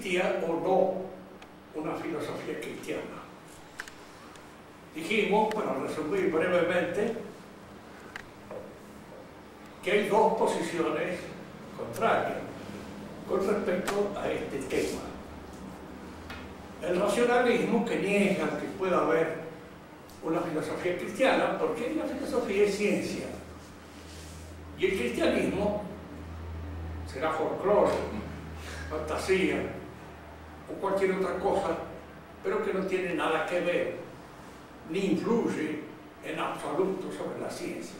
existía o no una filosofía cristiana. Dijimos, para resumir brevemente, que hay dos posiciones contrarias con respecto a este tema. El racionalismo, que niega que pueda haber una filosofía cristiana, porque la filosofía es ciencia. Y el cristianismo será folclore, fantasía o cualquier otra cosa, pero que no tiene nada que ver, ni influye en absoluto sobre la ciencia.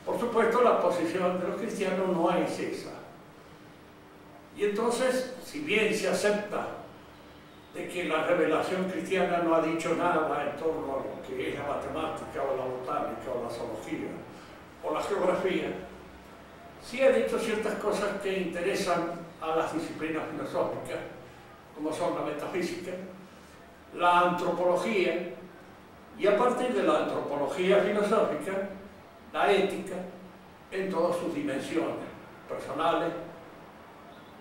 Por supuesto, la posición de los cristianos no es esa. Y entonces, si bien se acepta de que la revelación cristiana no ha dicho nada en torno a lo que es la matemática o la botánica o la zoología o la geografía, sí ha dicho ciertas cosas que interesan a las disciplinas filosóficas, como son la metafísica, la antropología, y a partir de la antropología filosófica, la ética en todas sus dimensiones, personales,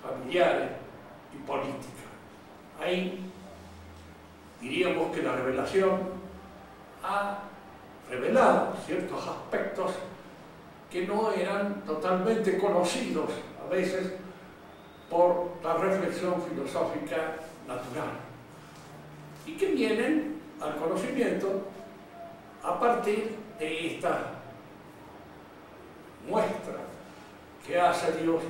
familiares y políticas. Ahí diríamos que la revelación ha revelado ciertos aspectos que no eran totalmente conocidos a veces por la reflexión filosófica natural y que vienen al conocimiento a partir de esta muestra que hace Dios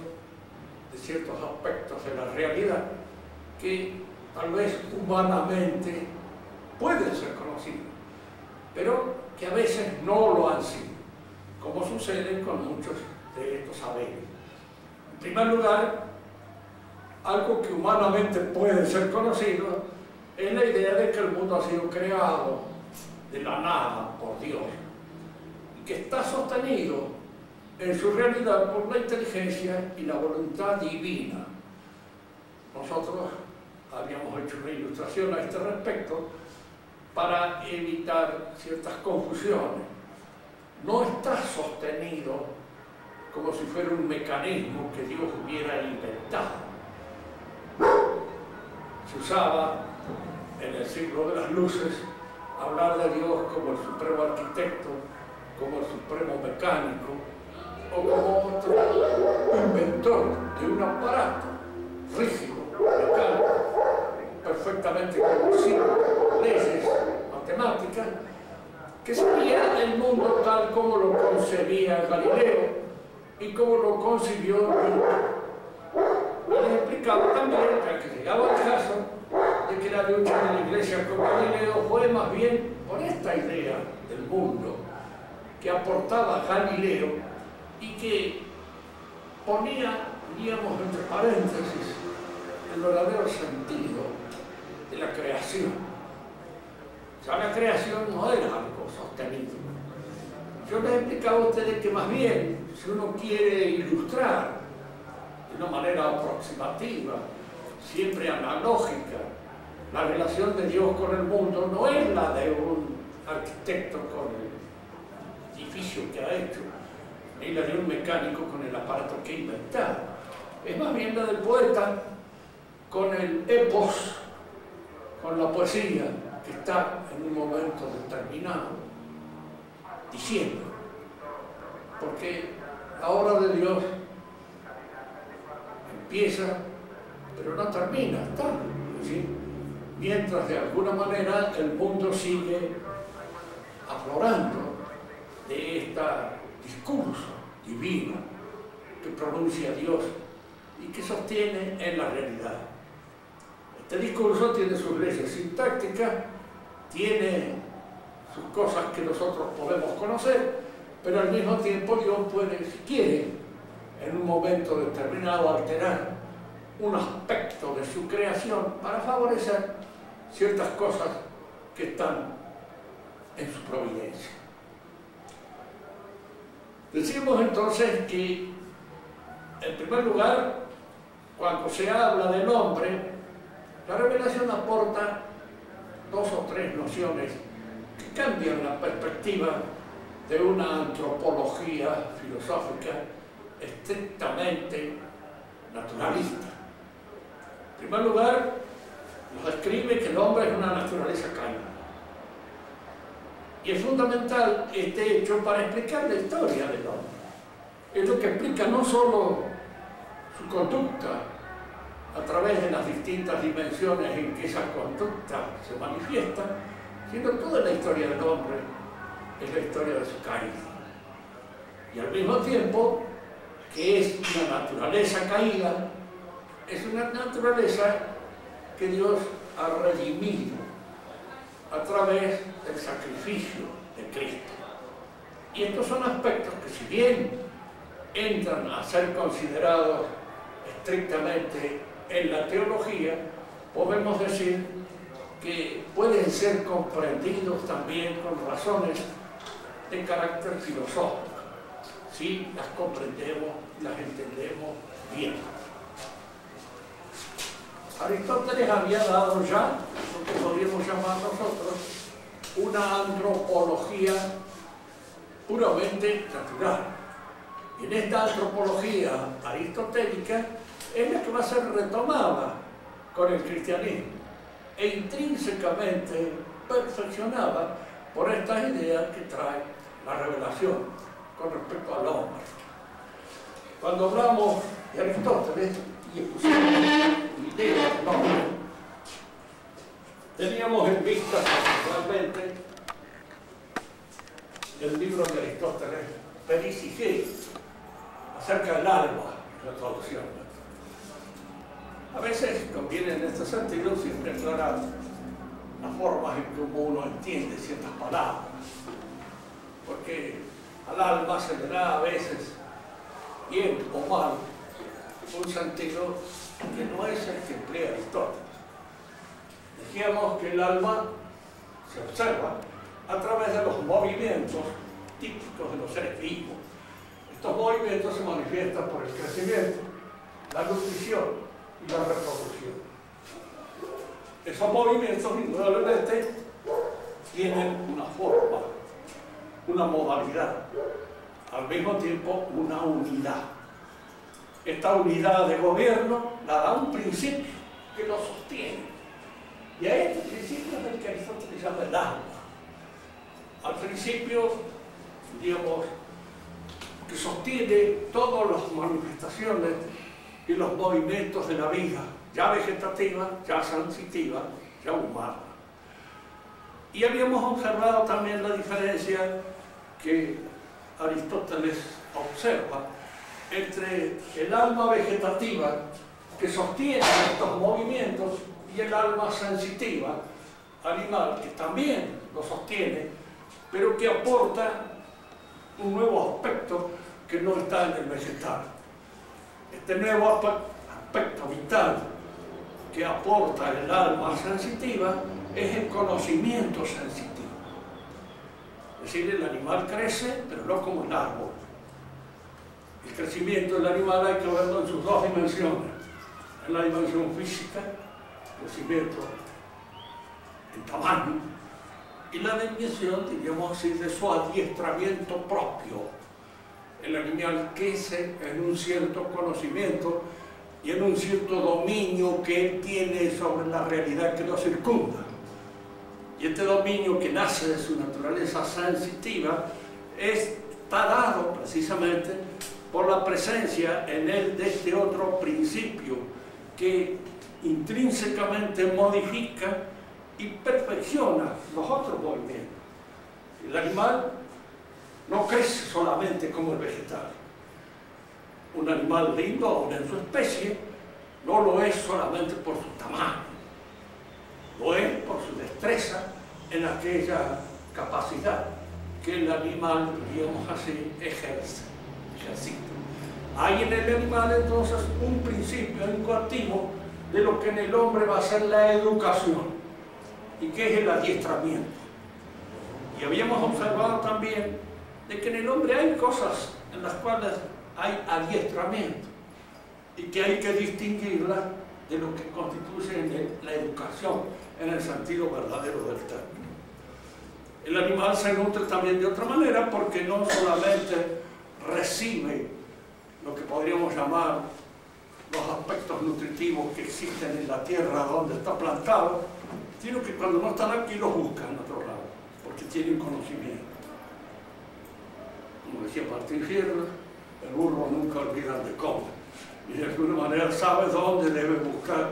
de ciertos aspectos de la realidad que tal vez humanamente pueden ser conocidos, pero que a veces no lo han sido, como sucede con muchos de estos saberes. En primer lugar, algo que humanamente puede ser conocido es la idea de que el mundo ha sido creado de la nada por Dios y que está sostenido en su realidad por la inteligencia y la voluntad divina. Nosotros habíamos hecho una ilustración a este respecto para evitar ciertas confusiones. No está sostenido como si fuera un mecanismo que Dios hubiera inventado. Se usaba en el siglo de las luces hablar de Dios como el supremo arquitecto, como el supremo mecánico o como otro inventor de un aparato rígido, mecánico, perfectamente conocido, leyes matemáticas, que sería el mundo tal como lo concebía Galileo y como lo concibió Newton. Y les explicaba también, ya que llegaba el caso, de que la lucha de la Iglesia con Galileo fue más bien por esta idea del mundo que aportaba Galileo y que ponía, diríamos, entre paréntesis, el verdadero sentido de la creación. O sea, la creación no era algo sostenido. Yo les he explicado a ustedes que más bien, si uno quiere ilustrar de una manera aproximativa, siempre analógica, la relación de Dios con el mundo no es la de un arquitecto con el edificio que ha hecho, ni la de un mecánico con el aparato que ha inventado. Es más bien la del poeta con el epos, con la poesía que está en un momento determinado, diciendo, porque la obra de Dios empieza, pero no termina, está, ¿sí? Mientras de alguna manera el mundo sigue aflorando de este discurso divino que pronuncia Dios y que sostiene en la realidad. Este discurso tiene sus leyes sintácticas, tiene sus cosas que nosotros podemos conocer, pero al mismo tiempo Dios puede, si quiere, en un momento determinado alterar un aspecto de su creación para favorecer ciertas cosas que están en su providencia. Decimos entonces que, en primer lugar, cuando se habla del hombre, la revelación aporta dos o tres nociones que cambian la perspectiva de una antropología filosófica estrictamente naturalista. En primer lugar, nos describe que el hombre es una naturaleza caída. Y es fundamental este hecho para explicar la historia del hombre. Es lo que explica no solo su conducta a través de las distintas dimensiones en que esa conducta se manifiesta, sino toda la historia del hombre es la historia de su caída. Y al mismo tiempo que es una naturaleza caída, es una naturaleza que Dios ha redimido a través del sacrificio de Cristo. Y estos son aspectos que, si bien entran a ser considerados estrictamente en la teología, podemos decir que pueden ser comprendidos también con razones de carácter filosófico, si las comprendemos y las entendemos bien. Aristóteles había dado ya lo que podríamos llamar nosotros una antropología puramente natural. Y en esta antropología aristotélica es la que va a ser retomada con el cristianismo e intrínsecamente perfeccionada por estas ideas que trae la revelación con respecto al hombre. Cuando hablamos de Aristóteles y expusimos ideas del hombre, teníamos en vista principalmente el libro de Aristóteles, Perisiché, acerca del alma, la traducción. A veces conviene en este sentido siempre aclarar las formas en que uno entiende ciertas palabras, porque al alma se le da a veces, bien o mal, un sentido que no es el que emplea Aristóteles. Decíamos que el alma se observa a través de los movimientos típicos de los seres vivos. Estos movimientos se manifiestan por el crecimiento, la nutrición y la reproducción. Esos movimientos indudablemente tienen una forma, una modalidad, al mismo tiempo una unidad. Esta unidad de gobierno la da un principio que lo sostiene. Y a este principio es el que Aristóteles llama el alma. Al principio, digamos, que sostiene todas las manifestaciones y los movimientos de la vida, ya vegetativa, ya sensitiva, ya humana. Y habíamos observado también la diferencia que Aristóteles observa entre el alma vegetativa que sostiene estos movimientos y el alma sensitiva, animal, que también lo sostiene, pero que aporta un nuevo aspecto que no está en el vegetal. Este nuevo aspecto vital que aporta el alma sensitiva es el conocimiento sensitivo. Es decir, el animal crece, pero no como el árbol. El crecimiento del animal hay que verlo en sus dos dimensiones. En la dimensión física, crecimiento en tamaño, y la dimensión, diríamos así, de su adiestramiento propio. El animal crece en un cierto conocimiento y en un cierto dominio que él tiene sobre la realidad que lo circunda. Y este dominio, que nace de su naturaleza sensitiva, está dado precisamente por la presencia en él de este otro principio que intrínsecamente modifica y perfecciona los otros movimientos. El animal no crece solamente como el vegetal. Un animal lindo, aún en su especie, no lo es solamente por su tamaño, lo es por su destreza en aquella capacidad que el animal, digamos así, ejercita. Hay en el animal entonces un principio educativo de lo que en el hombre va a ser la educación, y que es el adiestramiento. Y habíamos observado también de que en el hombre hay cosas en las cuales hay adiestramiento y que hay que distinguirlas de lo que constituye la educación en el sentido verdadero del término. El animal se nutre también de otra manera, porque no solamente recibe lo que podríamos llamar los aspectos nutritivos que existen en la tierra donde está plantado, sino que cuando no están aquí los buscan en otro lado, porque tienen conocimiento. Como decía Martín Fierro, el burro nunca olvida dónde come, y de alguna manera sabe dónde debe buscar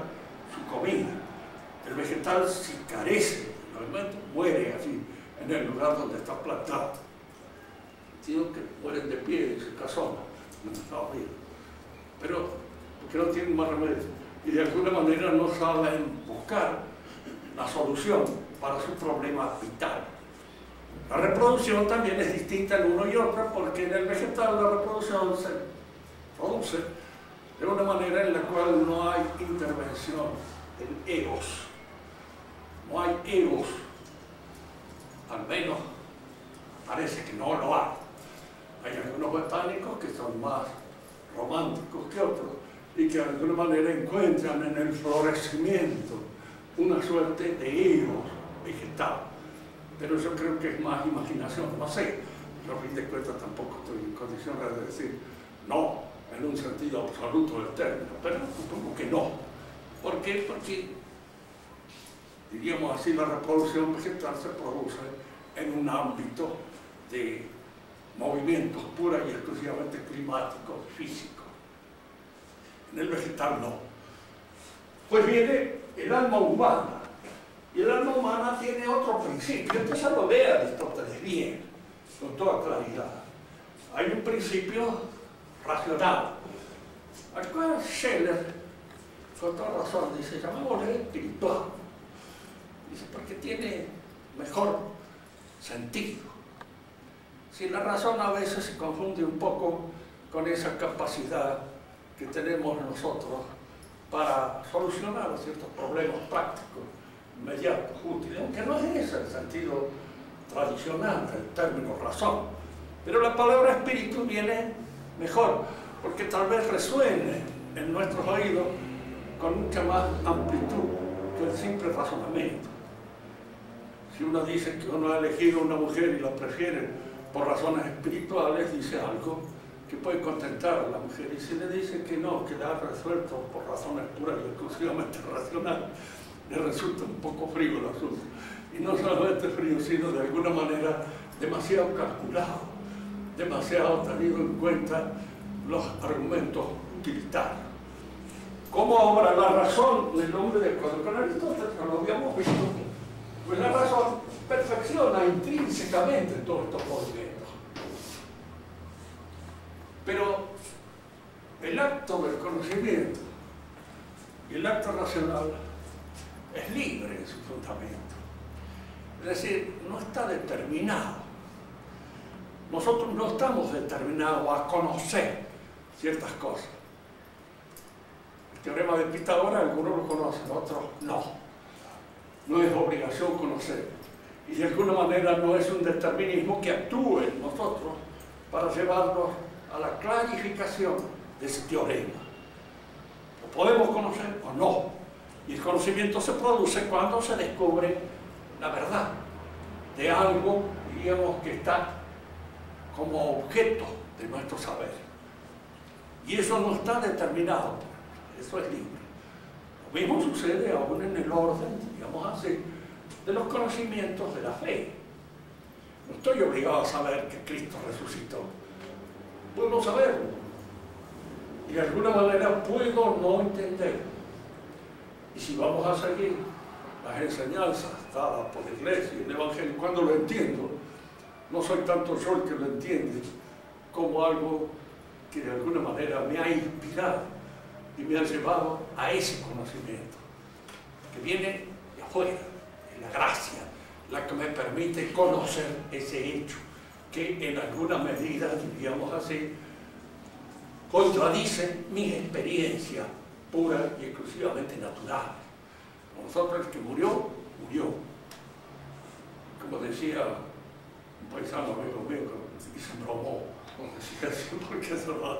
su comida. El vegetal, si carece de alimento, muere así, en el lugar donde está plantado. Sino que mueren de pie y se casonan en Estados Unidos. Pero porque no tienen más remedio y de alguna manera no saben buscar la solución para su problema vital. La reproducción también es distinta en uno y otro, porque en el vegetal la reproducción se produce de una manera en la cual no hay intervención en egos. No hay egos, al menos parece que no lo hay. Hay algunos botánicos que son más románticos que otros y que de alguna manera encuentran en el florecimiento una suerte de egos vegetal. Pero yo creo que es más imaginación, no sé. Yo a fin de cuentas tampoco estoy en condiciones de decir no en un sentido absoluto del término, pero supongo que no. ¿Por qué? Porque, diríamos así, la reproducción vegetal se produce en un ámbito de movimientos pura y exclusivamente climáticos, físicos. En el vegetal no. Pues viene el alma humana, y el alma humana tiene otro principio. Esto ya lo ve Aristóteles bien, con toda claridad. Hay un principio racional, al cual Scheller, con toda razón, dice, llamémosle espiritual. Dice, porque tiene mejor sentido. Si la razón a veces se confunde un poco con esa capacidad que tenemos nosotros para solucionar ciertos problemas prácticos, inmediatos, útiles, aunque no es ese el sentido tradicional del término razón. Pero la palabra espíritu viene mejor, porque tal vez resuene en nuestros oídos con mucha más amplitud que el simple razonamiento. Si uno dice que uno ha elegido una mujer y la prefiere por razones espirituales, dice algo que puede contentar a la mujer. Y si le dice que no, que la ha resuelto por razones puras y exclusivamente racionales, le resulta un poco frío el asunto. Y no solamente frío, sino de alguna manera demasiado calculado, demasiado tenido en cuenta los argumentos utilitarios. ¿Cómo obra la razón en el hombre de acuerdo con Aristóteles? No lo habíamos visto. Pues la razón perfecciona intrínsecamente todos estos movimientos. Pero el acto del conocimiento y el acto racional es libre en su fundamento. Es decir, no está determinado. Nosotros no estamos determinados a conocer ciertas cosas. El teorema de Pitágoras, algunos lo conocen, otros no. No es obligación conocer. Y de alguna manera no es un determinismo que actúe en nosotros para llevarnos a la clarificación de ese teorema. Lo podemos conocer o no. Y el conocimiento se produce cuando se descubre la verdad de algo, diríamos, que está como objeto de nuestro saber. Y eso no está determinado, eso es libre. Lo mismo sucede aún en el orden, digamos así, de los conocimientos de la fe. No estoy obligado a saber que Cristo resucitó. Puedo saberlo. Y de alguna manera puedo no entender. Y si vamos a seguir las enseñanzas dadas por la Iglesia y el Evangelio, cuando lo entiendo, no soy tanto yo el que lo entiende, como algo que de alguna manera me ha inspirado y me ha llevado a ese conocimiento, que viene de afuera, es la gracia, la que me permite conocer ese hecho, que en alguna medida, diríamos así, contradice mi experiencia pura y exclusivamente natural. Nosotros, el que murió, murió. Como decía un paisano amigo mío, y se bromó, como decía así, porque eso no,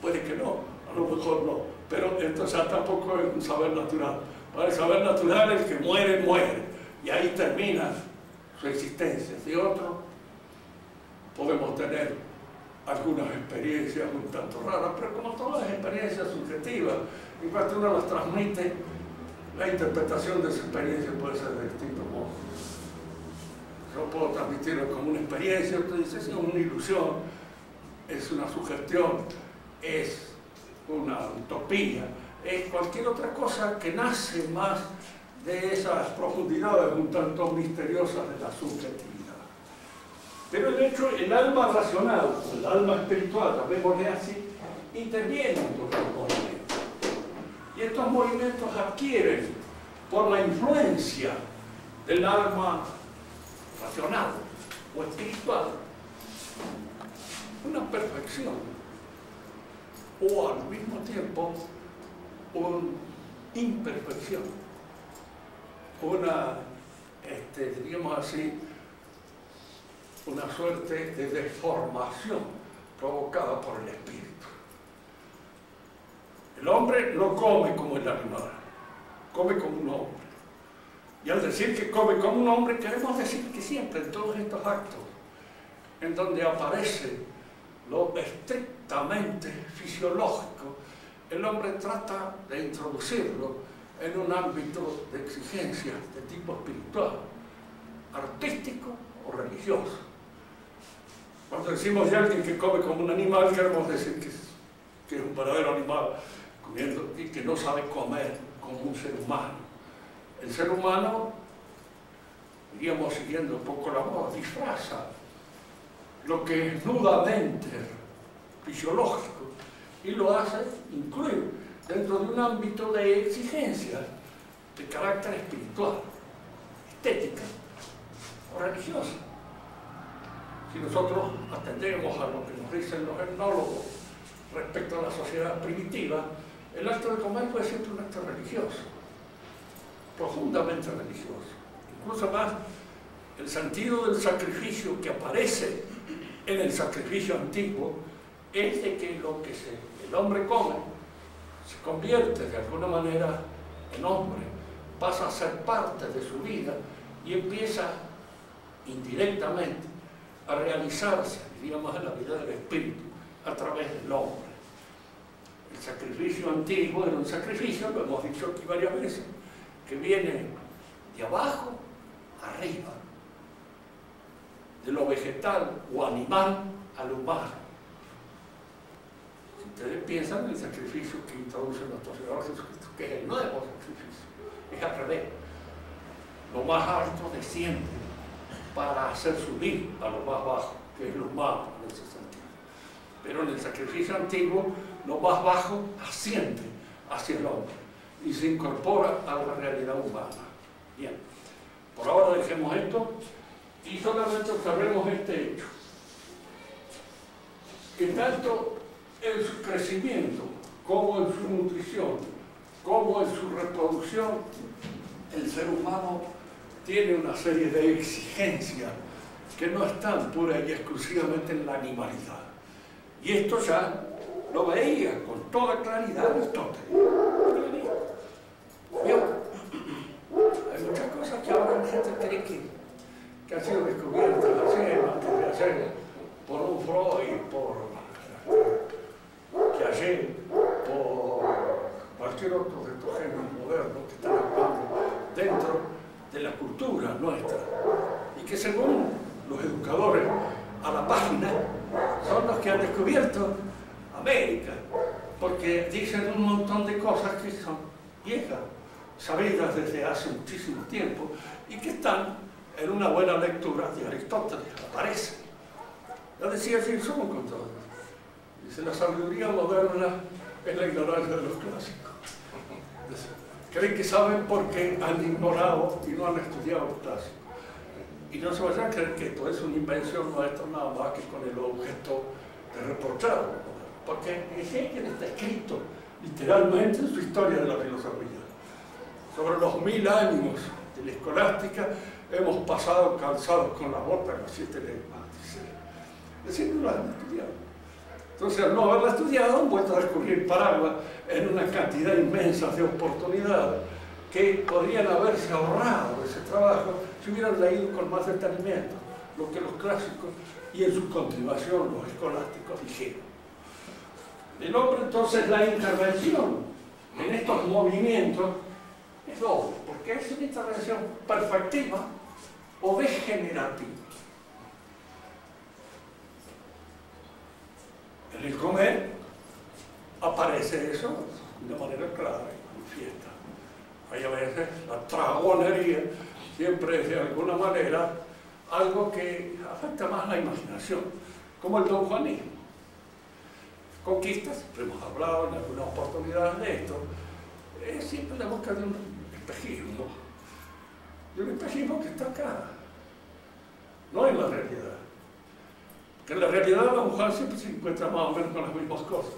puede que no, a lo mejor no, pero entonces tampoco es un saber natural. Para el saber natural, el que muere, muere, y ahí termina su existencia. Si otro, podemos tener algunas experiencias un tanto raras, pero como todas las experiencias subjetivas, en cuanto uno las transmite, la interpretación de esa experiencia puede ser de distintos modos. Yo puedo transmitirlo como una experiencia, usted dice, es una ilusión, es una sugestión, es una utopía, es cualquier otra cosa que nace más de esas profundidades un tanto misteriosas de la subjetividad. Pero de hecho el alma racional, el alma espiritual, llamémosle así, interviene en todos los movimientos. Y estos movimientos adquieren, por la influencia del alma racional o espiritual, una perfección o al mismo tiempo una imperfección, una, diríamos así, una suerte de deformación provocada por el espíritu. El hombre no come como el animal, come como un hombre. Y al decir que come como un hombre, queremos decir que siempre en todos estos actos, en donde aparece lo estrictamente fisiológico, el hombre trata de introducirlo en un ámbito de exigencia de tipo espiritual, artístico o religioso. Cuando decimos de alguien que come como un animal, queremos decir que es un verdadero animal comiendo y que no sabe comer como un ser humano. El ser humano, iríamos siguiendo un poco la moda, disfraza lo que es nudamente fisiológico y lo hace incluir dentro de un ámbito de exigencia de carácter espiritual, estética o religiosa. Si nosotros atendemos a lo que nos dicen los etnólogos respecto a la sociedad primitiva, el acto de comer fue siempre un acto religioso, profundamente religioso. Incluso más, el sentido del sacrificio que aparece en el sacrificio antiguo es de que lo que el hombre come se convierte de alguna manera en hombre, pasa a ser parte de su vida y empieza indirectamente a realizarse, diríamos, en la vida del espíritu a través del hombre. El sacrificio antiguo era un sacrificio, lo hemos dicho aquí varias veces, que viene de abajo arriba, de lo vegetal o animal al humano. Si ustedes piensan en el sacrificio que introduce nuestro Señor Jesucristo, que es el nuevo sacrificio, es al revés. Lo más alto desciende para hacer subir a lo más bajo, que es lo humano en ese sentido. Pero en el sacrificio antiguo, lo más bajo asciende hacia el hombre y se incorpora a la realidad humana. Bien, por ahora dejemos esto y solamente observemos este hecho, que tanto en su crecimiento como en su nutrición, como en su reproducción, el ser humano tiene una serie de exigencias que no están pura y exclusivamente en la animalidad. Y esto ya lo veía con toda claridad Aristóteles. Hay muchas cosas que ahora la gente cree que han sido descubiertas antes de ayer por un Freud, por Piaget, por cualquier otro de estos genios modernos que están actuando dentro de la cultura nuestra y que según los educadores a la página son los que han descubierto América, porque dicen un montón de cosas que son viejas, sabidas desde hace muchísimo tiempo y que están en una buena lectura de Aristóteles, aparece. Ya decía Gilson con todo. Dice, la sabiduría moderna es la ignorancia de los clásicos. Creen que saben porque han ignorado y no han estudiado los clásicos. Y no se vayan a creer que esto es una invención nuestra nada más que con el objeto de reprocharlo. Porque Hegel está escrito literalmente en su historia de la filosofía. Sobre los 1000 años de la escolástica hemos pasado calzados con la bota en las 7 lenguas. Es decir, no lo han estudiado. Entonces, al no haberla estudiado, han vuelto a descubrir paraguas en una cantidad inmensa de oportunidades que podrían haberse ahorrado ese trabajo si hubieran leído con más detenimiento lo que los clásicos y en su continuación los escolásticos dijeron. El hombre, entonces, la intervención en estos movimientos es doble, porque es una intervención perfectiva o degenerativa. En el comer aparece eso de manera clara y manifiesta. Hay a veces la tragonería, siempre es de alguna manera algo que afecta más la imaginación, como el donjuanismo. Conquistas, siempre hemos hablado en algunas oportunidades de esto, es siempre la busca de un espejismo que está acá, no en la realidad. Que en la realidad la mujer siempre se encuentra más o menos con las mismas cosas,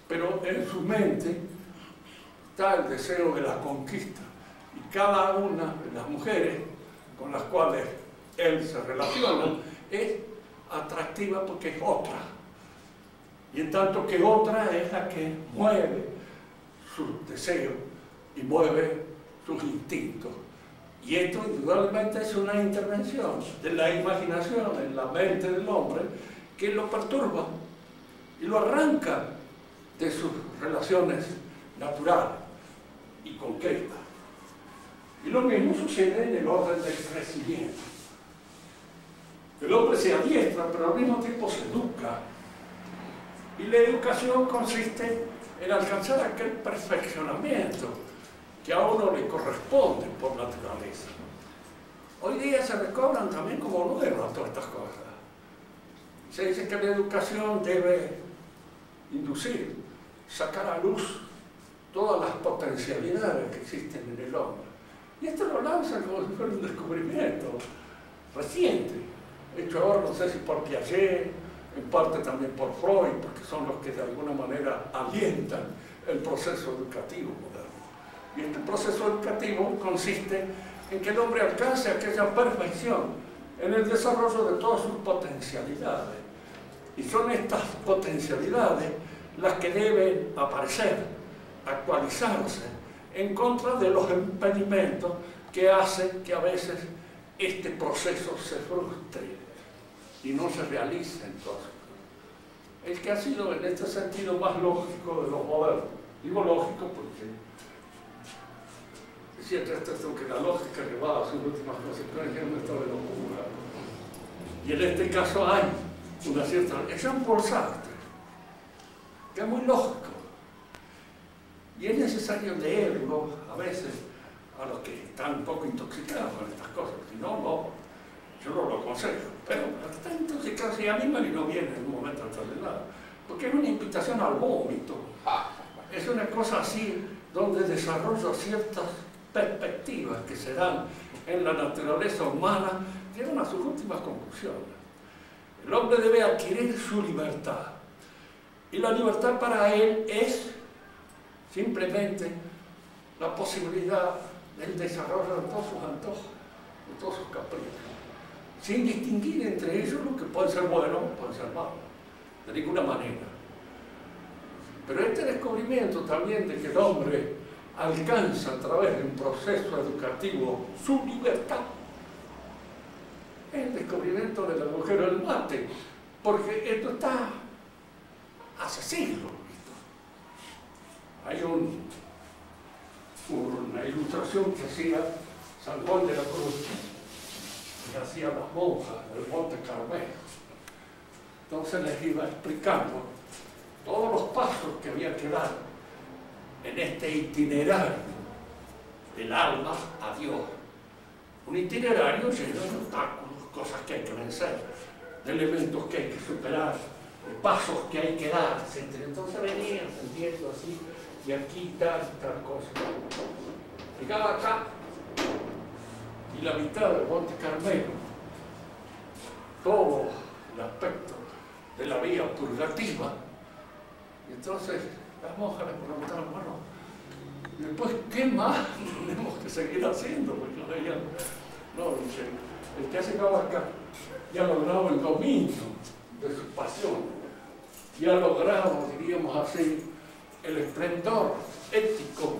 pero en su mente está el deseo de la conquista, y cada una de las mujeres con las cuales él se relaciona es atractiva porque es otra, y en tanto que otra es la que mueve sus deseos y mueve sus instintos. Y esto indudablemente es una intervención de la imaginación en la mente del hombre que lo perturba y lo arranca de sus relaciones naturales y concretas. Y lo mismo sucede en el orden del crecimiento. El hombre se adiestra, pero al mismo tiempo se educa. Y la educación consiste en alcanzar aquel perfeccionamiento que a uno le corresponde por naturaleza. Hoy día se recobran también como nuevas todas estas cosas. Se dice que la educación debe inducir, sacar a luz todas las potencialidades que existen en el hombre. Y esto lo lanza como si fuera un descubrimiento reciente, hecho ahora no sé si por Piaget, en parte también por Freud, porque son los que de alguna manera alientan el proceso educativo moderno. Y este proceso educativo consiste en que el hombre alcance aquella perfección en el desarrollo de todas sus potencialidades. Y son estas potencialidades las que deben aparecer, actualizarse, en contra de los impedimentos que hacen que a veces este proceso se frustre y no se realice entonces. El que ha sido en este sentido más lógico de los modernos. Digo lógico porque es cierto esto que la lógica lleva a sus últimas consecuencias en un estado de locura. Y en este caso hay una cierta... Es Jean-Paul Sartre, que es muy lógico. Y es necesario leerlo a veces a los que están un poco intoxicados con estas cosas. Si no, no, yo no lo aconsejo. Pero los que están intoxicados se animan y no vienen en un momento al lado. Porque es una invitación al vómito. Es una cosa así donde desarrolla ciertas perspectivas que se dan en la naturaleza humana, llegan a sus últimas conclusiones. El hombre debe adquirir su libertad. Y la libertad para él es simplemente la posibilidad del desarrollo de todos sus antojos, de todos sus caprichos, sin distinguir entre ellos lo que puede ser bueno o puede ser malo, de ninguna manera. Pero este descubrimiento también de que el hombre alcanza a través de un proceso educativo su libertad, es el descubrimiento de la mujer del mate, porque esto está hace siglos. Hay una ilustración que hacía San Juan de la Cruz, que hacía las monjas del Monte Carmelo. Entonces les iba explicando todos los pasos que había que dar en este itinerario del alma a Dios. Un itinerario lleno de obstáculos, cosas que hay que vencer, de elementos que hay que superar, de pasos que hay que dar, etc. Entonces venían sintiendo así, y aquí tal cosa. Llegaba acá, y la mitad del Monte Carmelo, todo el aspecto de la vía purgativa, y entonces las monjas le preguntaron, bueno, después, ¿qué más tenemos que seguir haciendo? Porque no veían, no, dice, el que ha llegado acá ya ha logrado el dominio de su pasión, y ha logrado, diríamos así, el esplendor ético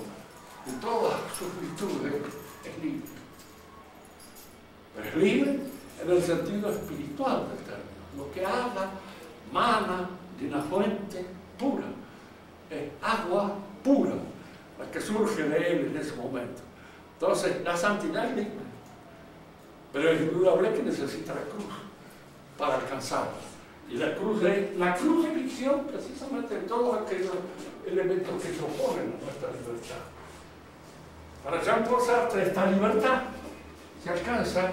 de todas sus virtudes, es libre. Pero es libre en el sentido espiritual del término. Lo que haga mana de una fuente pura, es agua pura, la que surge de él en ese momento. Entonces, la santidad es libre, pero es indudable que necesita la cruz para alcanzarla. Y la cruz es visión precisamente de todos aquellos elementos que se oponen a nuestra libertad. Para Jean-Paul Sartre, esta libertad se alcanza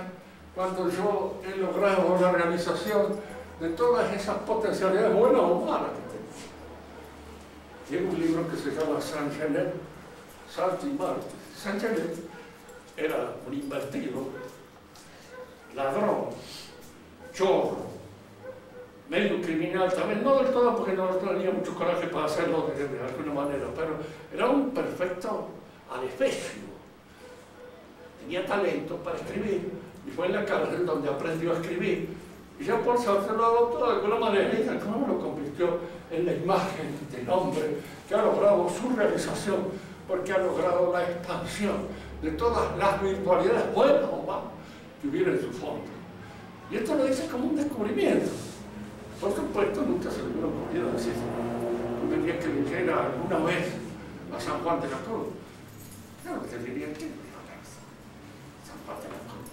cuando yo he logrado la realización de todas esas potencialidades buenas o malas que tengo. Tiene un libro que se llama Saint-Genet, Salto y Marte. Saint-Genet era un invertido, ladrón, chorro, medio criminal también, no del todo porque no tenía mucho coraje para hacerlo de alguna manera, pero era un perfecto adefesio. Tenía talento para escribir y fue en la cárcel donde aprendió a escribir. Y Jean-Paul Sartre lo adoptó de alguna manera y ¿cómo lo convirtió en la imagen del hombre que ha logrado su realización? Porque ha logrado la expansión de todas las virtualidades buenas o malas que hubiera en su fondo. Y esto lo dice como un descubrimiento. Por supuesto, nunca se le hubiera ocurrido decir, tendría que leyera alguna vez a San Juan de la Cruz. Claro que diría que San Juan de la Cruz.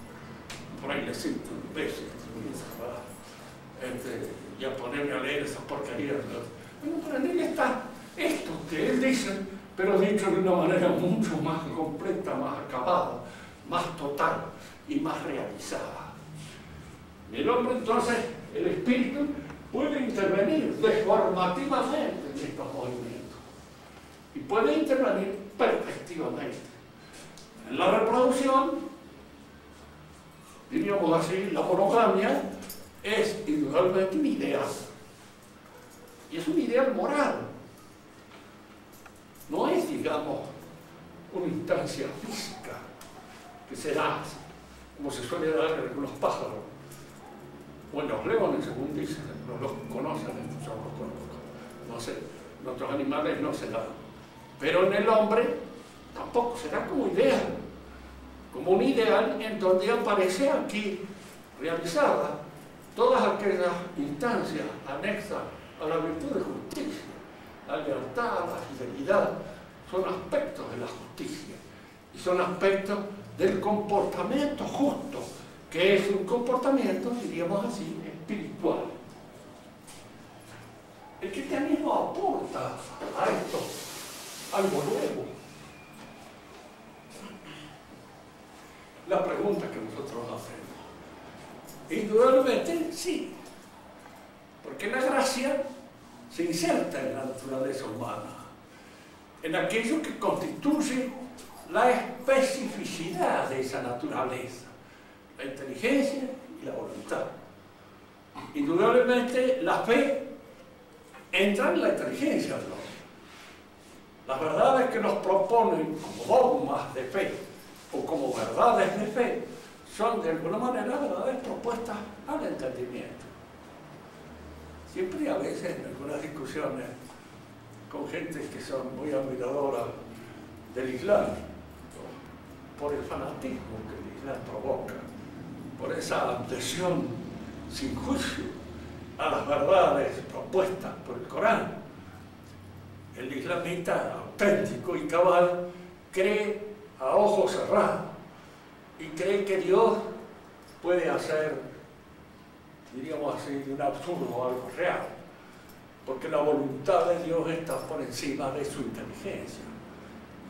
Por ahí le siento un beso y a ponerme a leer esas porquerías. Bueno, pero en él está esto que él dice, pero dicho de una manera mucho más completa, más acabada, más total y más realizada. El hombre, entonces, el espíritu, puede intervenir deformativamente en estos movimientos y puede intervenir perfectivamente. En la reproducción, diríamos así, la monogamia es indudablemente un ideal. Y es un ideal moral. No es, digamos, una instancia física que se da, como se suele dar en algunos pájaros. Bueno, los leones, según dicen, no los conocen, yo los conozco. No sé, en otros animales no se da. Pero en el hombre tampoco se da como ideal. Como un ideal en donde aparece aquí realizada todas aquellas instancias anexas a la virtud de justicia. La lealtad, la fidelidad, son aspectos de la justicia. Y son aspectos del comportamiento justo, que es un comportamiento, diríamos así, espiritual. El cristianismo aporta a esto algo nuevo. La pregunta que nosotros hacemos, indudablemente sí, porque la gracia se inserta en la naturaleza humana, en aquello que constituye la especificidad de esa naturaleza, la inteligencia y la voluntad. Indudablemente la fe entra en la inteligencia del hombre. Las verdades que nos proponen como dogmas de fe o como verdades de fe son de alguna manera verdades propuestas al entendimiento. Siempre y a veces en algunas discusiones con gente que son muy admiradoras del Islam, por el fanatismo que el Islam provoca, por esa adhesión sin juicio a las verdades propuestas por el Corán. El islamita auténtico y cabal cree a ojos cerrados y cree que Dios puede hacer, diríamos así, de un absurdo algo real, porque la voluntad de Dios está por encima de su inteligencia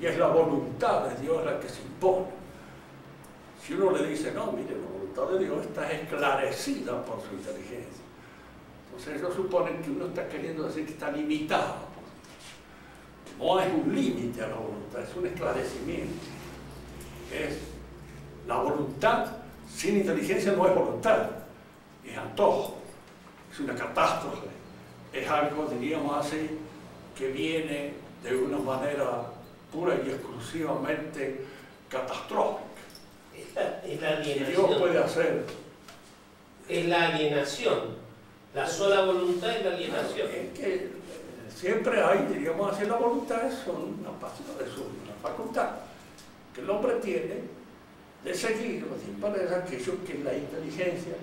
y es la voluntad de Dios la que se impone. Si uno le dice, no, mire, la voluntad de Dios está esclarecida por su inteligencia, entonces ellos suponen que uno está queriendo decir que está limitado. No es un límite a la voluntad, es un esclarecimiento. Es la voluntad sin inteligencia no es voluntad, es antojo, es una catástrofe, es algo, diríamos así, que viene de una manera pura y exclusivamente catastrófica. Es la alienación. Dios puede hacer. Es la alienación. La sola voluntad es la alienación. Es que siempre hay, diríamos así, la voluntad es una facultad que el hombre tiene de seguir o de imponer aquello que la inteligencia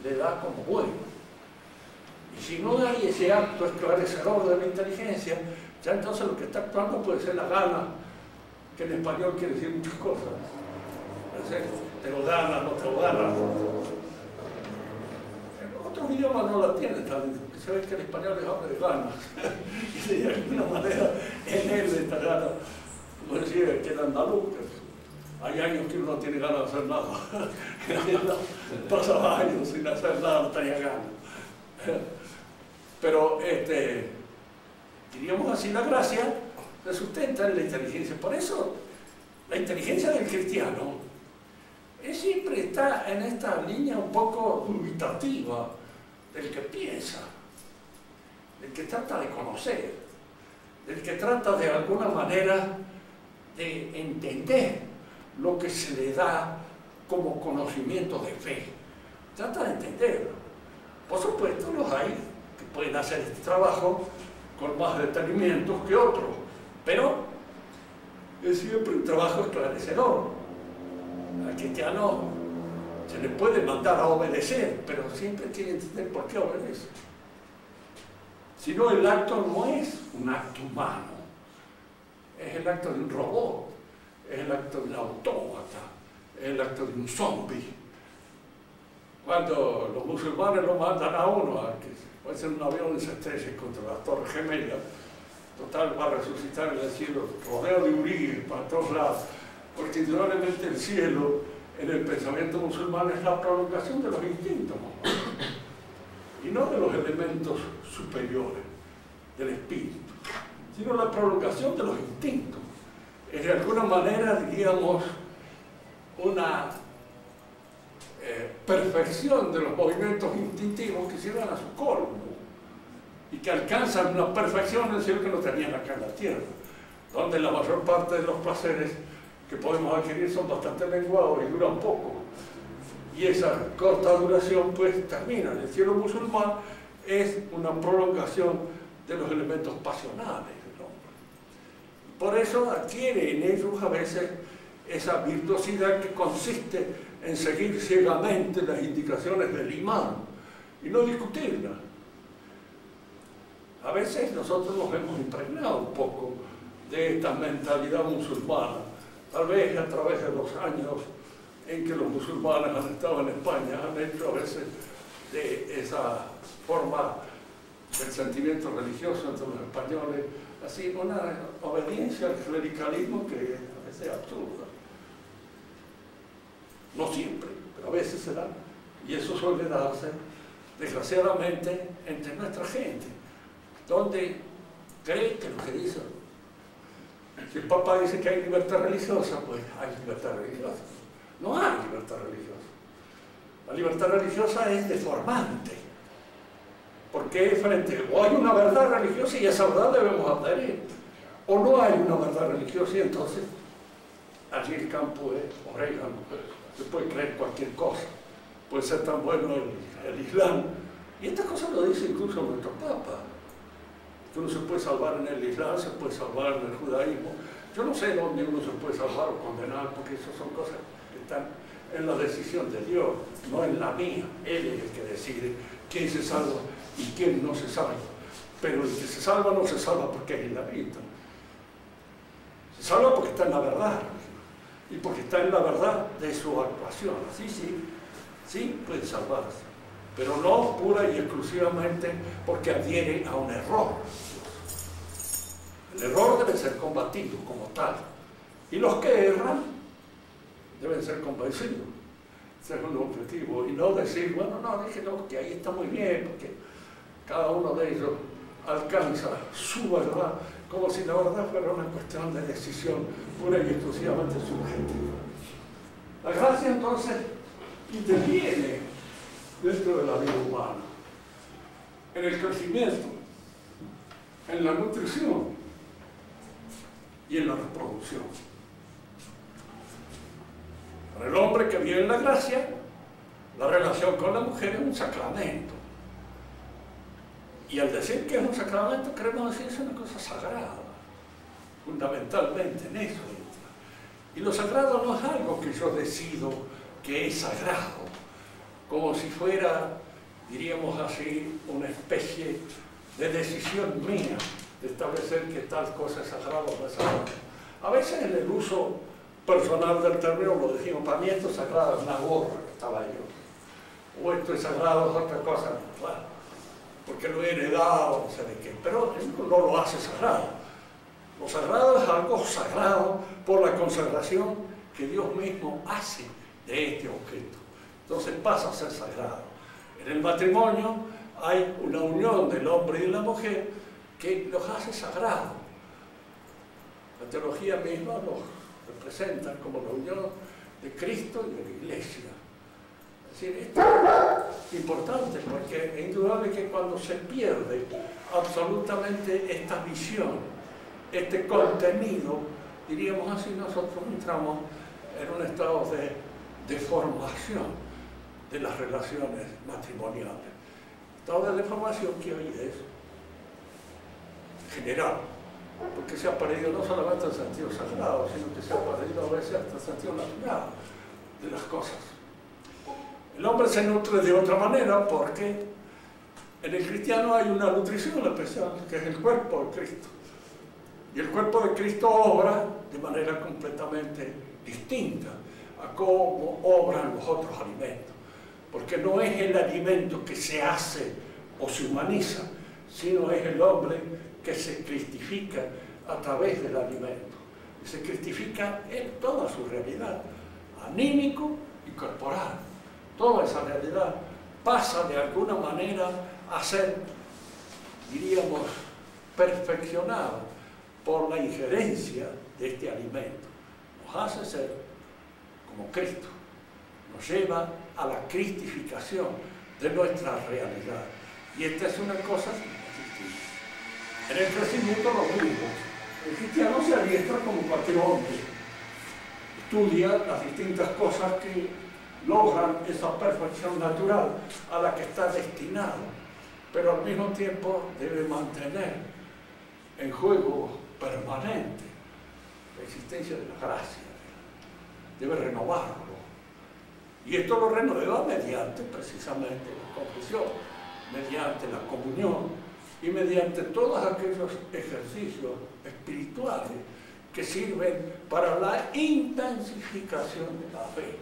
le da como bueno. Y si no hay ese acto esclarecedor de la inteligencia, ya entonces lo que está actuando puede ser la gana, que en español quiere decir muchas cosas. Tengo ganas, no tengo ganas. Otros idiomas no la tienen también, porque se ve que el español es hombre de ganas. Y de alguna manera en él esta gana, como decía que el andaluz, hay años que uno no tiene ganas de hacer nada. Pasaba años sin hacer nada, no tenía ganas. Pero, diríamos así, la gracia se sustenta en la inteligencia. Por eso, la inteligencia del cristiano siempre está en esta línea un poco dubitativa del que piensa, del que trata de conocer, del que trata de alguna manera de entender lo que se le da como conocimiento de fe. Trata de entenderlo. Por supuesto, los hay que pueden hacer este trabajo con más detenimiento que otros, pero es siempre un trabajo esclarecedor. Al cristiano se le puede mandar a obedecer, pero siempre tiene que entender por qué obedece. Si no, el acto no es un acto humano, es el acto de un robot, es el acto de un autómata, es el acto de un zombie. Cuando los musulmanes lo mandan a uno, a que puede ser un avión y se estrelle contra las Torres Gemelas, total va a resucitar en el cielo, rodeado de huríes para todos lados, porque indudablemente el cielo en el pensamiento musulmán es la prolongación de los instintos, y no de los elementos superiores del espíritu, sino la prolongación de los instintos. Es de alguna manera, diríamos, una perfección de los movimientos instintivos que llegan a su colmo y que alcanzan una perfección en el cielo que no tenían acá en la tierra, donde la mayor parte de los placeres que podemos adquirir son bastante menguados y duran poco. Y esa corta duración pues termina. El cielo musulmán es una prolongación de los elementos pasionales del hombre. Por eso adquiere en ellos a veces esa virtuosidad que consiste en seguir ciegamente las indicaciones del imán y no discutirlas. A veces nosotros nos hemos impregnado un poco de esta mentalidad musulmana, tal vez a través de los años en que los musulmanes han estado en España, han hecho a veces de esa forma del sentimiento religioso entre los españoles, así una obediencia al clericalismo que a veces es absurda. No siempre, pero a veces se da. Y eso suele darse, desgraciadamente, entre nuestra gente, donde cree que lo que dice. Si el Papa dice que hay libertad religiosa, pues hay libertad religiosa. No hay libertad religiosa. La libertad religiosa es deformante. Porque frente, o hay una verdad religiosa y a esa verdad debemos adherir, o no hay una verdad religiosa y entonces allí el campo es orégano. Se puede creer cualquier cosa. Puede ser tan bueno el Islam. Y estas cosas lo dice incluso nuestro Papa. Que uno se puede salvar en el Islam, se puede salvar en el judaísmo. Yo no sé dónde uno se puede salvar o condenar, porque esas son cosas que están en la decisión de Dios, no en la mía. Él es el que decide quién se salva y quién no se salva. Pero el que se salva no se salva porque es islamita. Se salva porque está en la verdad. Y porque está en la verdad de su actuación. Así sí puede salvarse. Pero no pura y exclusivamente porque adhiere a un error. El error debe ser combatido como tal. Y los que erran deben ser convencidos. Ese es un objetivo. Y no decir, bueno, no, déjenlo, que ahí está muy bien, porque cada uno de ellos alcanza su verdad, como si la verdad fuera una cuestión de decisión pura y exclusivamente subjetiva. La gracia entonces interviene dentro de la vida humana, en el crecimiento, en la nutrición y en la reproducción. Para el hombre que vive en la gracia, la relación con la mujer es un sacramento. Y al decir que es un sacramento, queremos decir que es una cosa sagrada. Fundamentalmente en eso entra. Y lo sagrado no es algo que yo decido que es sagrado, como si fuera, diríamos así, una especie de decisión mía de establecer que tal cosa es sagrada o no es sagrada. A veces en el uso personal del término lo decimos, para mí esto es sagrado, es una gorra que estaba yo. O esto es sagrado, es otra cosa, bueno, porque lo he heredado, no sé de qué, pero no lo hace sagrado. Lo sagrado es algo sagrado por la consagración que Dios mismo hace de este objeto. Entonces pasa a ser sagrado. En el matrimonio hay una unión del hombre y de la mujer que los hace sagrados. La teología misma los representa como la unión de Cristo y de la Iglesia. Es decir, esto es importante porque es indudable que cuando se pierde absolutamente esta visión, este contenido, diríamos así, nosotros entramos en un estado de deformación de las relaciones matrimoniales. Estado de deformación que hoy es general, porque se ha perdido no solamente el sentido sagrado, sino que se ha perdido a veces hasta el sentido natural de las cosas. El hombre se nutre de otra manera porque en el cristiano hay una nutrición especial, que es el cuerpo de Cristo. Y el cuerpo de Cristo obra de manera completamente distinta a cómo obran los otros alimentos. Porque no es el alimento que se hace o se humaniza, sino es el hombre que se cristifica a través del alimento. Y se cristifica en toda su realidad, anímico y corporal. Toda esa realidad pasa de alguna manera a ser, diríamos, perfeccionada por la injerencia de este alimento. Nos hace ser como Cristo, nos lleva a la cristificación de nuestra realidad. Y esta es una cosa distinta. En el crecimiento lo mismo. El cristiano se adiestra como cualquier hombre. Estudia las distintas cosas que logran esa perfección natural a la que está destinado, pero al mismo tiempo debe mantener en juego permanente la existencia de la gracia, debe renovarlo. Y esto lo renueva mediante precisamente la confesión, mediante la comunión y mediante todos aquellos ejercicios espirituales que sirven para la intensificación de la fe.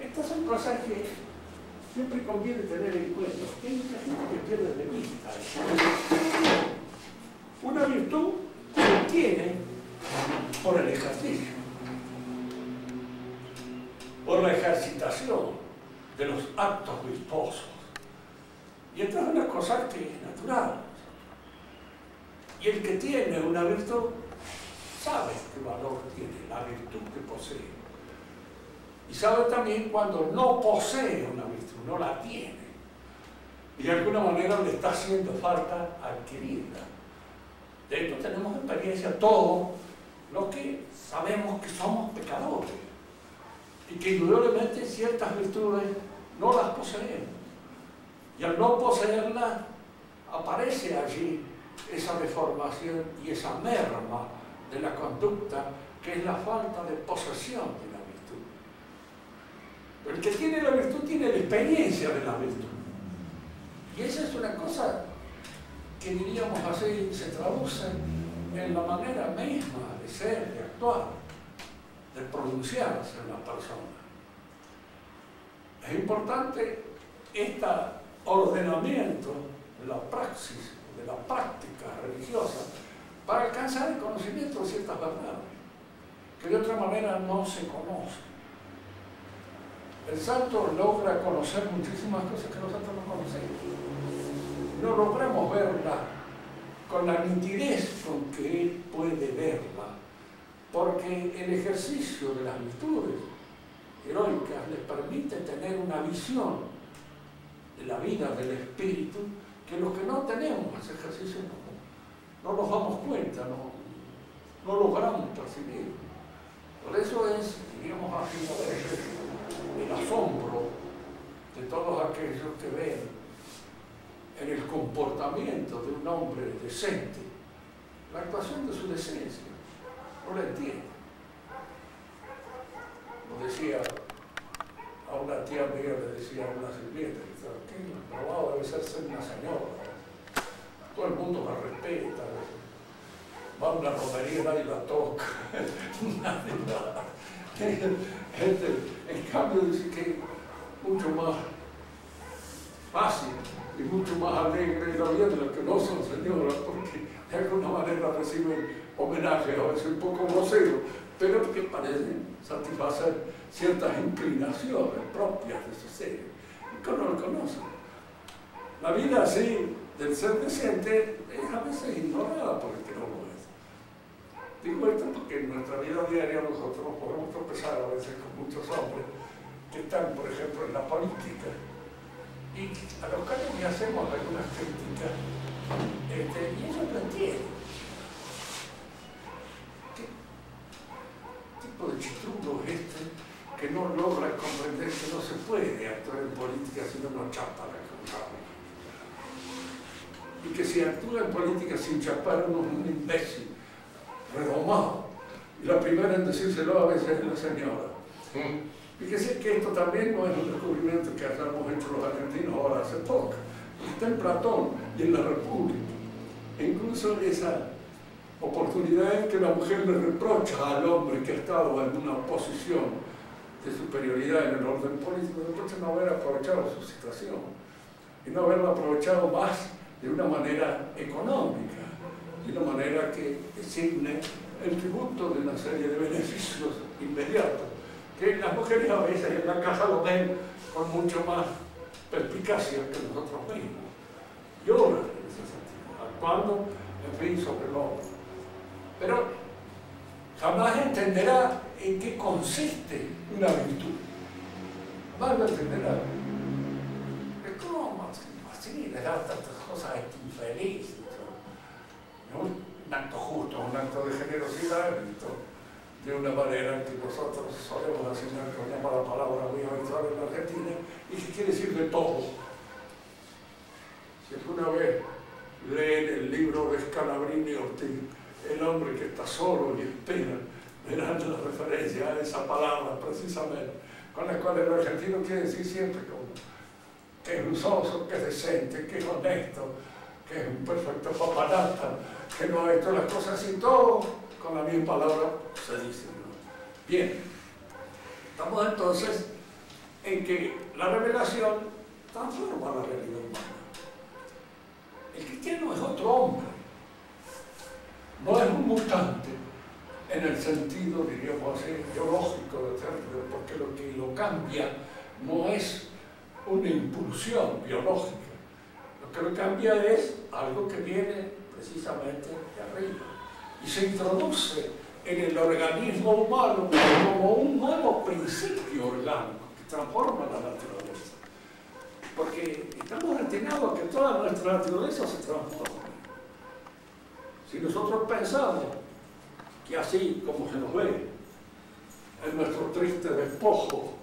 Estas son cosas que siempre conviene tener en cuenta, porque hay mucha gente que pierde de vista. Una virtud se tiene por el ejercicio, por la ejercitación de los actos virtuosos. Y esta es una cosa que es natural. Y el que tiene una virtud sabe qué valor tiene la virtud que posee. Y sabe también cuando no posee una virtud, no la tiene. Y de alguna manera le está haciendo falta adquirirla. De esto tenemos experiencia todos los que sabemos que somos pecadores y que indudablemente ciertas virtudes no las poseemos. Y al no poseerlas aparece allí esa deformación y esa merma de la conducta que es la falta de posesión de la virtud. Pero el que tiene la virtud tiene la experiencia de la virtud. Y esa es una cosa que diríamos así, se traduce en la manera misma de ser, de actuar, de pronunciarse en la persona. Es importante este ordenamiento de la praxis, de la práctica religiosa, para alcanzar el conocimiento de ciertas verdades, que de otra manera no se conocen. El santo logra conocer muchísimas cosas que nosotros no conocemos. No logramos verla con la nitidez con que él puede verla, porque el ejercicio de las virtudes heroicas les permite tener una visión de la vida del espíritu que los que no tenemos ese ejercicio no nos damos cuenta, no logramos percibir. Por eso es, diríamos así, a veces, el asombro de todos aquellos que ven en el comportamiento de un hombre decente la actuación de su decencia. No la entienden. decía a una tía mía, le decía a una sirvienta, que lo probado debe ser una señora. Todo el mundo la respeta. Va a una romería y nadie la toca. Nada. En cambio, dice que es mucho más fácil y mucho más alegre la vida de los que no son señoras, porque de alguna manera reciben homenajes, a veces un poco groseros, pero que parecen satisfacer ciertas inclinaciones propias de su ser, que no lo conocen. La vida así, del ser decente, es a veces ignorada por el que no lo es. Digo esto porque en nuestra vida diaria nosotros podemos tropezar a veces con muchos hombres que están, por ejemplo, en la política, y a los cuales le hacemos algunas críticas, y ellos lo entienden. ¿Qué tipo de chitrulo es este que no logra comprender que no se puede actuar en política si no nos chapa la cosa? Y que si actúa en política sin chapar uno es un imbécil, redomado. Y la primera en decírselo a veces es la señora. Fíjese que esto también no es un descubrimiento que hayamos hecho los argentinos ahora hace poco. Está en Platón y en la República. E incluso esa oportunidad en que la mujer le reprocha al hombre que ha estado en una posición de superioridad en el orden político, reprocha no haber aprovechado su situación y no haberla aprovechado más de una manera económica, de una manera que designe el tributo de una serie de beneficios inmediatos, que las mujeres a veces en la casa lo ven con mucho más perspicacia que nosotros mismos. Lloran en ese sentido, actuando, en fin, sobre el hombre. Pero jamás entenderá en qué consiste una virtud. Jamás lo entenderá. ¿Cómo así le da tantas cosas a este infeliz? ¿No? Un acto justo, un acto de generosidad, de una manera que nosotros solemos asignar con la palabra muy habitual en la Argentina, y que quiere decir de todo. Si alguna vez leen el libro de Scalabrini Ortiz, El hombre que está solo y espera, verán la referencia a esa palabra precisamente, con la cual el argentino quiere decir siempre como que es luzoso, que es decente, que es honesto, que es un perfecto papanata, que no ha hecho las cosas y todo con la misma palabra se dice, ¿no? Bien, estamos entonces en que la revelación transforma la realidad humana. El cristiano es otro hombre, no es un mutante en el sentido, diríamos así, biológico de término, porque lo que lo cambia no es una impulsión biológica, lo que lo cambia es algo que viene precisamente de arriba y se introduce en el organismo humano como un nuevo principio orgánico que transforma la naturaleza. Porque estamos destinados a que toda nuestra naturaleza se transforme. Si nosotros pensamos que así como se nos ve en nuestro triste despojo,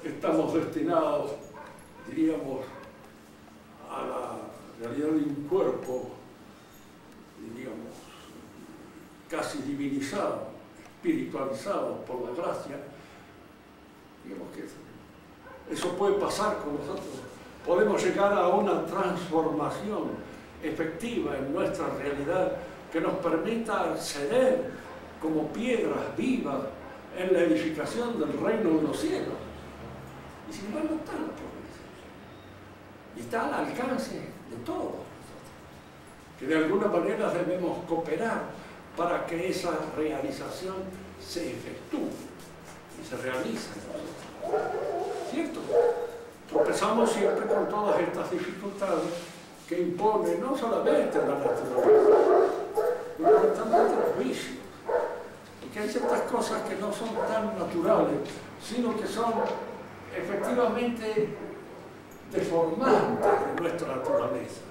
estamos destinados, diríamos, a la realidad de un cuerpo, diríamos, casi divinizado, espiritualizado por la gracia, digamos que eso puede pasar con nosotros. Podemos llegar a una transformación efectiva en nuestra realidad que nos permita acceder como piedras vivas en la edificación del reino de los cielos. Y sin embargo está en la promesa. Y está al alcance de todos nosotros, que de alguna manera debemos cooperar para que esa realización se efectúe y se realice. ¿Cierto? Tropezamos siempre con todas estas dificultades que impone no solamente la naturaleza, sino también los vicios. Porque hay ciertas cosas que no son tan naturales, sino que son efectivamente deformantes de nuestra naturaleza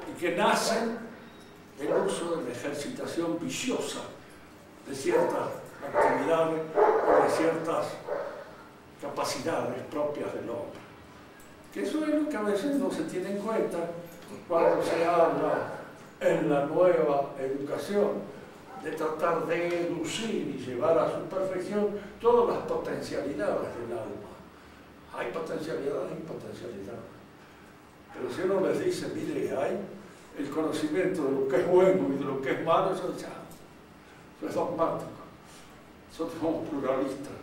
y que nacen del uso de la ejercitación viciosa de ciertas actividades o de ciertas capacidades propias del hombre. Que eso es lo que a veces no se tiene en cuenta cuando se habla en la nueva educación de tratar de lucir y llevar a su perfección todas las potencialidades del alma. Hay potencialidades y potencialidades. Pero si uno les dice, mire, hay el conocimiento de lo que es bueno y de lo que es malo, eso es dogmático. Nosotros somos pluralistas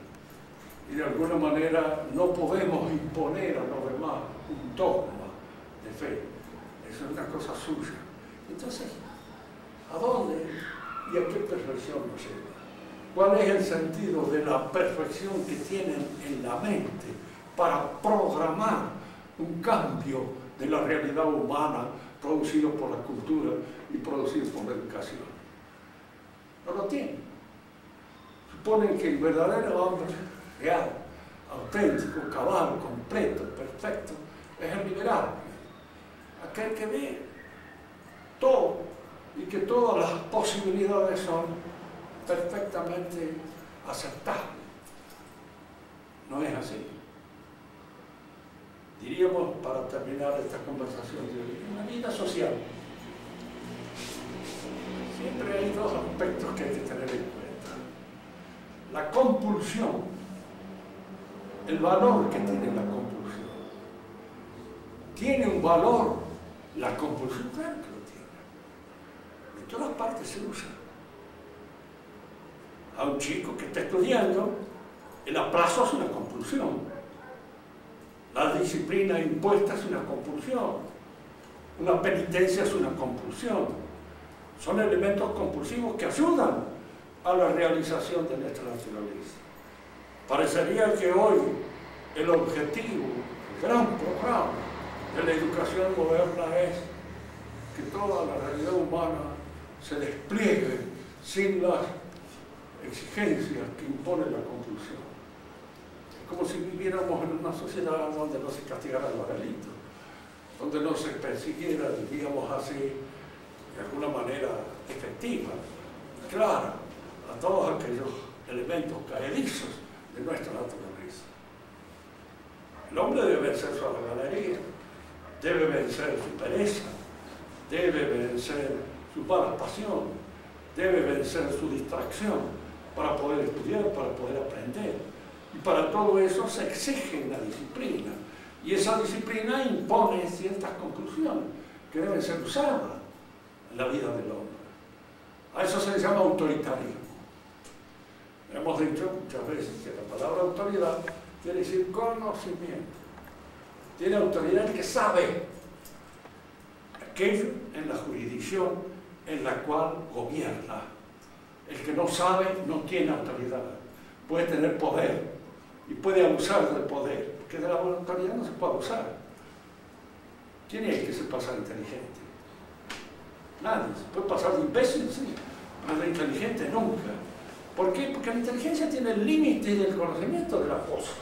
y de alguna manera no podemos imponer a los demás un dogma de fe. Eso es una cosa suya. Entonces, ¿a dónde y a qué perfección nos lleva? ¿Cuál es el sentido de la perfección que tienen en la mente para programar un cambio de la realidad humana producido por la cultura y producido por la educación? No lo tienen. Suponen que el verdadero hombre real, auténtico, cabal, completo, perfecto, es el liberal, aquel que ve todo y que todas las posibilidades son perfectamente aceptables. No es así. Diríamos, para terminar esta conversación, en la vida social siempre hay dos aspectos que hay que tener en cuenta. La compulsión, el valor que tiene la compulsión. ¿Tiene un valor la compulsión? Claro que lo tiene. En todas partes se usa. A un chico que está estudiando, el aplazo es una compulsión. La disciplina impuesta es una compulsión. Una penitencia es una compulsión. Son elementos compulsivos que ayudan a la realización de nuestra naturaleza. Parecería que hoy el objetivo, el gran programa de la educación moderna es que toda la realidad humana se despliegue sin las exigencias que impone la compulsión. Es como si viviéramos en una sociedad donde no se castigaran los delitos, donde no se persiguiera, diríamos así, de alguna manera efectiva, clara, a todos aquellos elementos caedizos de nuestra naturaleza. El hombre debe vencer su alganería, debe vencer su pereza, debe vencer su mala pasión, debe vencer su distracción para poder estudiar, para poder aprender. Y para todo eso se exige una disciplina. Y esa disciplina impone ciertas conclusiones que deben ser usadas en la vida del hombre. A eso se le llama autoritarismo. Hemos dicho muchas veces que la palabra autoridad quiere decir conocimiento. Tiene autoridad el que sabe aquello en la jurisdicción en la cual gobierna. El que no sabe no tiene autoridad. Puede tener poder y puede abusar del poder, porque de la autoridad no se puede abusar. ¿Quién es el que se pasa de inteligente? Nadie. Se puede pasar de imbécil, sí, pero de inteligente nunca. ¿Por qué? Porque la inteligencia tiene el límite del conocimiento de la cosa.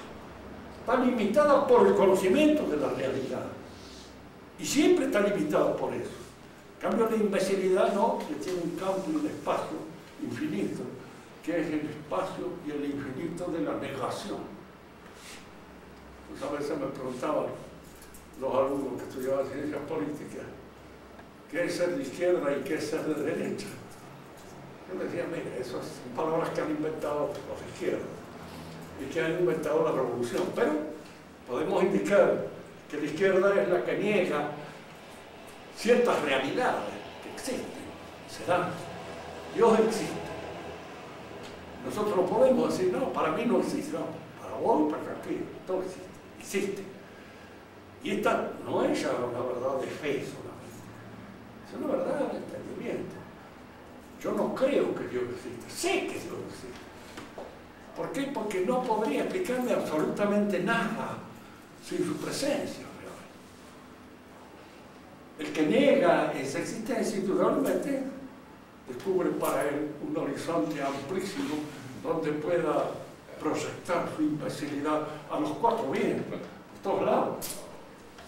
Está limitada por el conocimiento de la realidad. Y siempre está limitada por eso. En cambio, la imbecilidad no, que tiene un campo y un espacio infinito, que es el espacio y el infinito de la negación. Pues a veces me preguntaban los alumnos que estudiaban ciencias políticas, ¿qué es ser de izquierda y qué es ser de derecha? Yo les decía, mire, esas son palabras que han inventado los de izquierda y que han inventado la revolución, pero podemos indicar que la izquierda es la que niega ciertas realidades que existen, se dan. Dios existe. Nosotros no podemos decir, no, para mí no existe, no, para vos y para aquello, todo existe, existe. Y esta no es ya una verdad de fe solamente, es una verdad de entendimiento. Yo no creo que Dios existe, sé que Dios existe. ¿Por qué? Porque no podría explicarme absolutamente nada sin su presencia real. El que niega esa existencia, indudablemente, descubre para él un horizonte amplísimo donde pueda proyectar su imbecilidad a los cuatro vientos, por todos lados,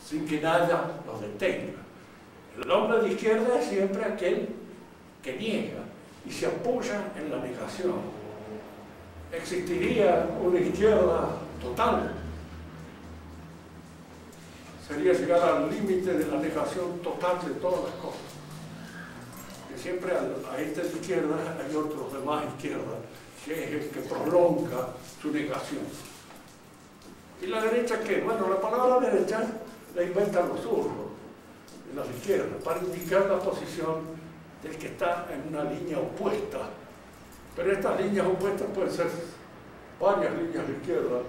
sin que nada los detenga. El hombre de izquierda es siempre aquel que niega y se apoya en la negación. Existiría una izquierda total. Sería llegar al límite de la negación total de todas las cosas. siempre a esta izquierda hay otros de más izquierda, que es el que prolonga su negación. ¿Y la derecha qué? Bueno, la palabra derecha la inventan los zurdos, en las izquierdas, para indicar la posición del que está en una línea opuesta. Pero estas líneas opuestas pueden ser varias líneas de izquierda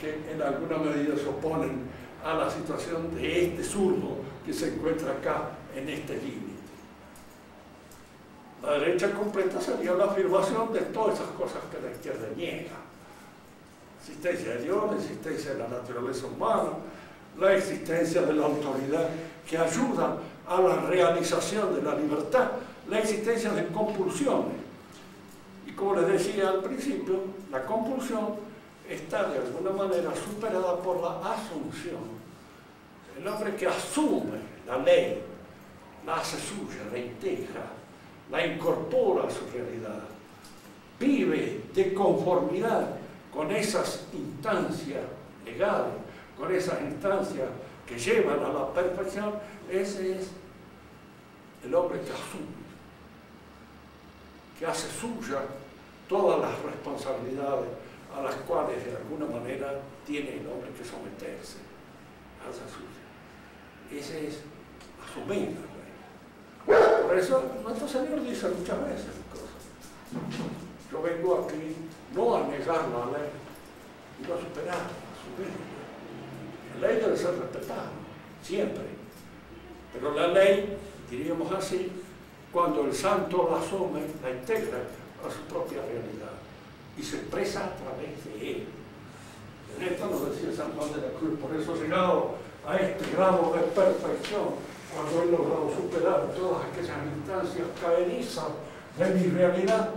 que en alguna medida se oponen a la situación de este zurdo que se encuentra acá en este límite. La derecha completa sería la afirmación de todas esas cosas que la izquierda niega. La existencia de Dios, la existencia de la naturaleza humana, la existencia de la autoridad que ayuda a la realización de la libertad, la existencia de compulsiones. Y como les decía al principio, la compulsión está de alguna manera superada por la asunción. El hombre que asume la ley, la hace suya, la integra, la incorpora a su realidad, vive de conformidad con esas instancias legales, con esas instancias que llevan a la perfección. Ese es el hombre que asume, que hace suya todas las responsabilidades a las cuales de alguna manera tiene el hombre que someterse, hace suya. Ese es asumir la ley. Por eso nuestro Señor dice muchas veces cosas. Yo vengo aquí no a negar la ley, sino a superarla, a asumirla. La ley debe ser respetada, siempre. Pero la ley, diríamos así, cuando el santo la asume, la integra a su propia realidad y se expresa a través de él. En esto nos decía San Juan de la Cruz, por eso llegado a este grado de perfección, cuando he logrado superar todas aquellas instancias caerizas de mi realidad,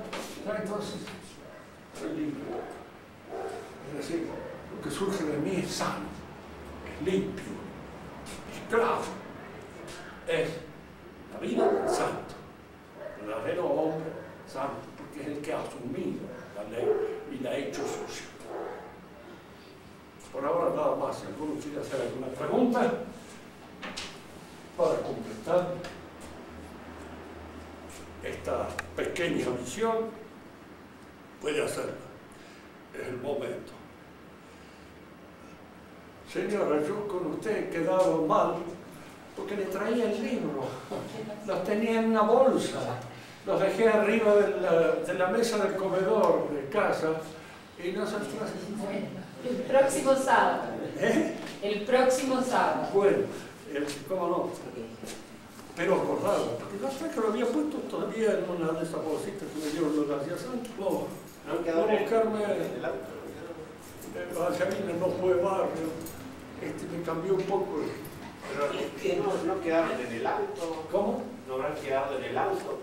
entonces soy libre. Es decir, lo que surge de mí es sano, es limpio, es claro, es la vida del santo, el verdadero hombre santo, porque es el que ha asumido la ley y la ha hecho suya. Por ahora nada más. Si alguno quiere hacer alguna pregunta para completar esta pequeña visión, puede hacerla. Es el momento. Señora, yo con usted he quedado mal porque le traía el libro. Los tenía en una bolsa. Los dejé arriba de la mesa del comedor de casa y no se El próximo sábado. ¿Eh? El próximo sábado. Bueno, ¿cómo no? Pero acordado, porque yo sé que lo había puesto todavía en una de esas bolsitas que me dieron los días antes. Voy a buscarme. La cabina no fue barrio. Me cambió un poco. Pero no quedaron en el auto. ¿Cómo? No habrán quedado en el auto.